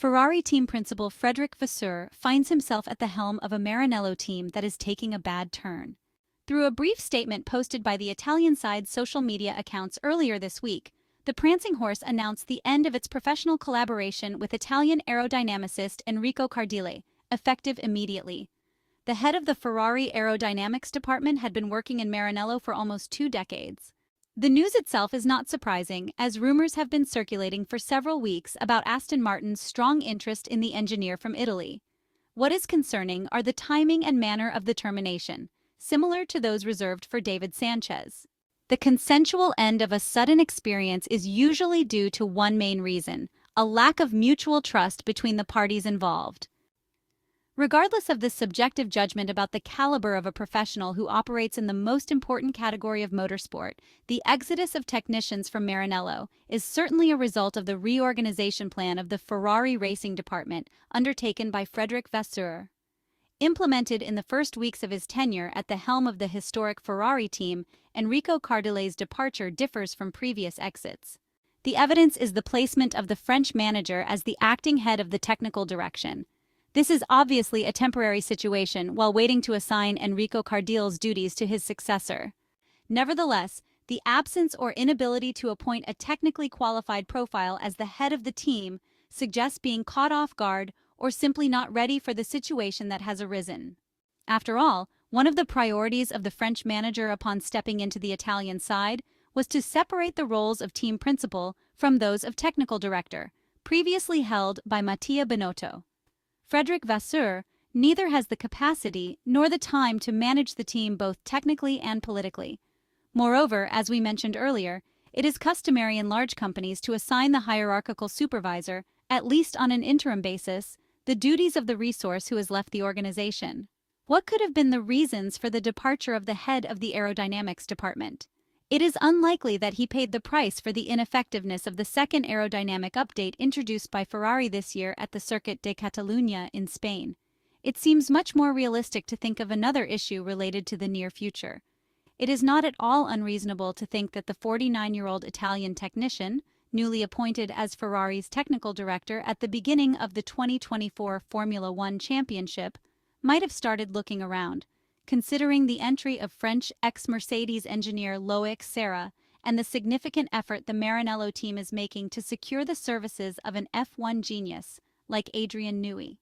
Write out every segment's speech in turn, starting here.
Ferrari team principal Fred Vasseur finds himself at the helm of a Maranello team that is taking a bad turn. Through a brief statement posted by the Italian side's social media accounts earlier this week, the prancing horse announced the end of its professional collaboration with Italian aerodynamicist Enrico Cardile, effective immediately. The head of the Ferrari Aerodynamics Department had been working in Maranello for almost 2 decades. The news itself is not surprising, as rumors have been circulating for several weeks about Aston Martin's strong interest in the engineer from Italy. What is concerning are the timing and manner of the termination, similar to those reserved for David Sanchez. The consensual end of a sudden experience is usually due to one main reason: a lack of mutual trust between the parties involved. Regardless of this subjective judgment about the caliber of a professional who operates in the most important category of motorsport, the exodus of technicians from Maranello is certainly a result of the reorganization plan of the Ferrari Racing Department undertaken by Fred Vasseur. Implemented in the first weeks of his tenure at the helm of the historic Ferrari team, Enrico Cardile's departure differs from previous exits. The evidence is the placement of the French manager as the acting head of the technical direction. This is obviously a temporary situation while waiting to assign Enrico Cardile's duties to his successor. Nevertheless, the absence or inability to appoint a technically qualified profile as the head of the team suggests being caught off guard or simply not ready for the situation that has arisen. After all, one of the priorities of the French manager upon stepping into the Italian side was to separate the roles of team principal from those of technical director, previously held by Mattia Binotto. Fred Vasseur neither has the capacity nor the time to manage the team both technically and politically. Moreover, as we mentioned earlier, it is customary in large companies to assign the hierarchical supervisor, at least on an interim basis, the duties of the resource who has left the organization. What could have been the reasons for the departure of the head of the aerodynamics department? It is unlikely that he paid the price for the ineffectiveness of the second aerodynamic update introduced by Ferrari this year at the Circuit de Catalunya in Spain. It seems much more realistic to think of another issue related to the near future. It is not at all unreasonable to think that the 49-year-old Italian technician, newly appointed as Ferrari's technical director at the beginning of the 2024 Formula One Championship, might have started looking around, considering the entry of French ex-Mercedes engineer Loic Serra and the significant effort the Maranello team is making to secure the services of an F1 genius like Adrian Newey.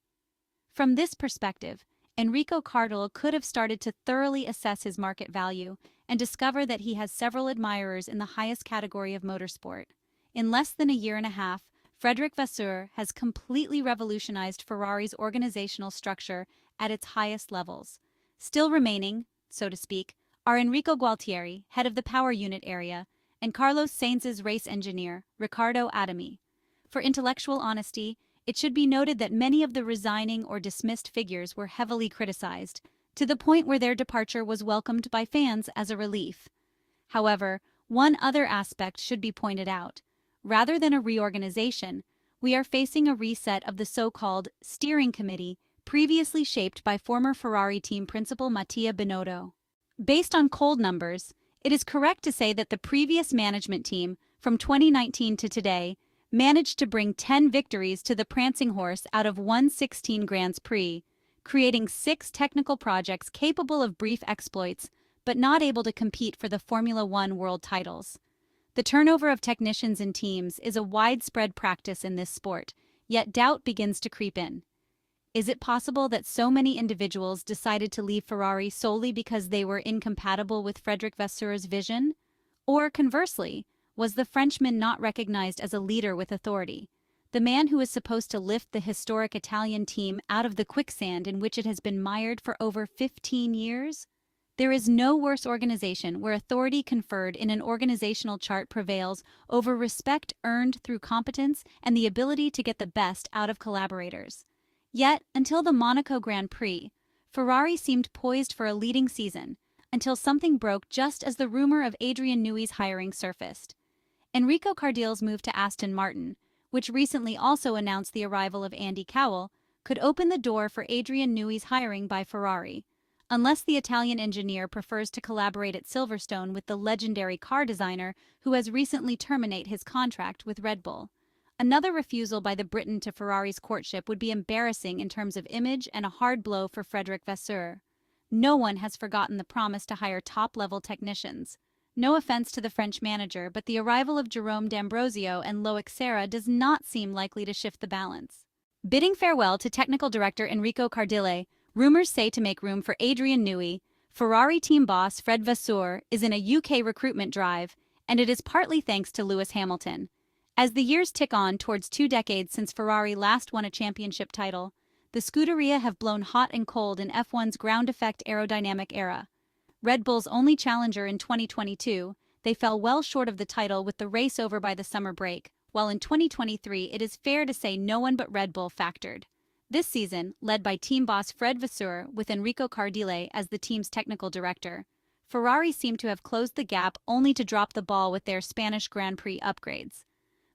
From this perspective, Enrico Cardile could have started to thoroughly assess his market value and discover that he has several admirers in the highest category of motorsport. In less than a year and a half, Fred Vasseur has completely revolutionized Ferrari's organizational structure at its highest levels. Still remaining, so to speak, are Enrico Gualtieri, head of the power unit area, and Carlos Sainz's race engineer, Riccardo Adami. For intellectual honesty, it should be noted that many of the resigning or dismissed figures were heavily criticized, to the point where their departure was welcomed by fans as a relief. However, one other aspect should be pointed out. Rather than a reorganization, we are facing a reset of the so-called steering committee previously shaped by former Ferrari team principal Mattia Binotto. Based on cold numbers, it is correct to say that the previous management team, from 2019 to today, managed to bring 10 victories to the prancing horse out of 116 Grands Prix, creating 6 technical projects capable of brief exploits, but not able to compete for the Formula One world titles. The turnover of technicians in teams is a widespread practice in this sport, yet doubt begins to creep in. Is it possible that so many individuals decided to leave Ferrari solely because they were incompatible with Fred Vasseur's vision? Or conversely, was the Frenchman not recognized as a leader with authority, the man who is supposed to lift the historic Italian team out of the quicksand in which it has been mired for over 15 years? There is no worse organization where authority conferred in an organizational chart prevails over respect earned through competence and the ability to get the best out of collaborators. Yet, until the Monaco Grand Prix, Ferrari seemed poised for a leading season, until something broke just as the rumor of Adrian Newey's hiring surfaced. Enrico Cardile's move to Aston Martin, which recently also announced the arrival of Andy Cowell, could open the door for Adrian Newey's hiring by Ferrari, unless the Italian engineer prefers to collaborate at Silverstone with the legendary car designer who has recently terminated his contract with Red Bull. Another refusal by the Briton to Ferrari's courtship would be embarrassing in terms of image and a hard blow for Fred Vasseur. No one has forgotten the promise to hire top-level technicians. No offense to the French manager, but the arrival of Jerome D'Ambrosio and Loic Serra does not seem likely to shift the balance. Bidding farewell to technical director Enrico Cardile, rumors say to make room for Adrian Newey, Ferrari team boss Fred Vasseur is in a UK recruitment drive, and it is partly thanks to Lewis Hamilton. As the years tick on towards 2 decades since Ferrari last won a championship title, the Scuderia have blown hot and cold in F1's ground-effect aerodynamic era. Red Bull's only challenger in 2022, they fell well short of the title with the race over by the summer break, while in 2023 it is fair to say no one but Red Bull factored. This season, led by team boss Fred Vasseur with Enrico Cardile as the team's technical director, Ferrari seemed to have closed the gap only to drop the ball with their Spanish Grand Prix upgrades.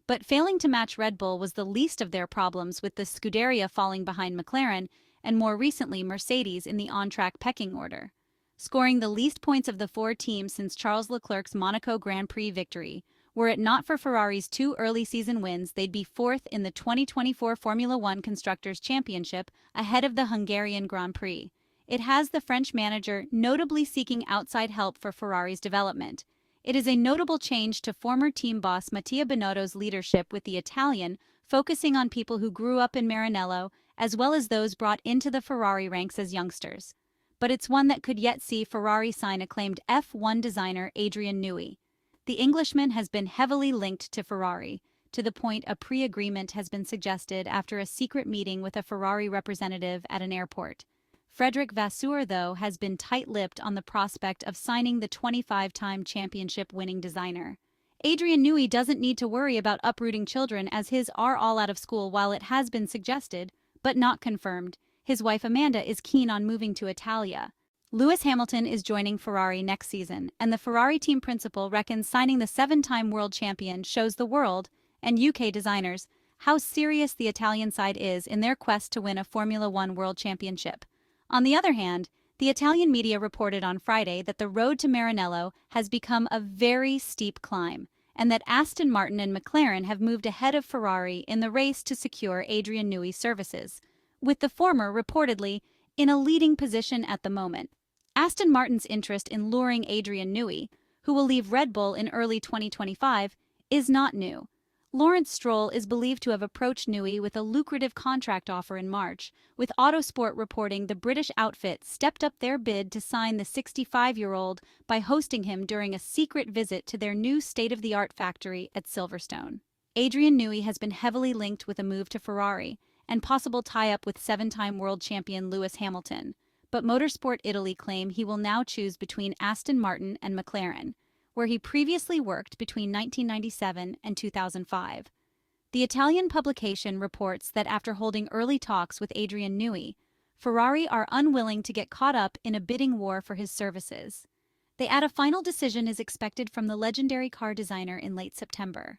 But failing to match Red Bull was the least of their problems, with the Scuderia falling behind McLaren and more recently Mercedes in the on-track pecking order. Scoring the least points of the 4 teams since Charles Leclerc's Monaco Grand Prix victory, were it not for Ferrari's 2 early season wins, they'd be 4th in the 2024 Formula One Constructors' Championship ahead of the Hungarian Grand Prix. It has the French manager notably seeking outside help for Ferrari's development. It is a notable change to former team boss Mattia Binotto's leadership, with the Italian focusing on people who grew up in Maranello as well as those brought into the Ferrari ranks as youngsters. But it's one that could yet see Ferrari sign acclaimed F1 designer Adrian Newey. The Englishman has been heavily linked to Ferrari, to the point a pre-agreement has been suggested after a secret meeting with a Ferrari representative at an airport. Fred Vasseur, though, has been tight-lipped on the prospect of signing the 25-time championship-winning designer. Adrian Newey doesn't need to worry about uprooting children, as his are all out of school. While it has been suggested, but not confirmed, his wife Amanda is keen on moving to Italia. Lewis Hamilton is joining Ferrari next season, and the Ferrari team principal reckons signing the 7-time world champion shows the world, and UK designers, how serious the Italian side is in their quest to win a Formula One world championship. On the other hand, the Italian media reported on Friday that the road to Maranello has become a very steep climb, and that Aston Martin and McLaren have moved ahead of Ferrari in the race to secure Adrian Newey's services, with the former reportedly in a leading position at the moment. Aston Martin's interest in luring Adrian Newey, who will leave Red Bull in early 2025, is not new. Lawrence Stroll is believed to have approached Newey with a lucrative contract offer in March, with Autosport reporting the British outfit stepped up their bid to sign the 65-year-old by hosting him during a secret visit to their new state-of-the-art factory at Silverstone. Adrian Newey has been heavily linked with a move to Ferrari and possible tie-up with 7-time world champion Lewis Hamilton, but Motorsport Italy claim he will now choose between Aston Martin and McLaren, where he previously worked between 1997 and 2005. The Italian publication reports that after holding early talks with Adrian Newey, Ferrari are unwilling to get caught up in a bidding war for his services. They add a final decision is expected from the legendary car designer in late September.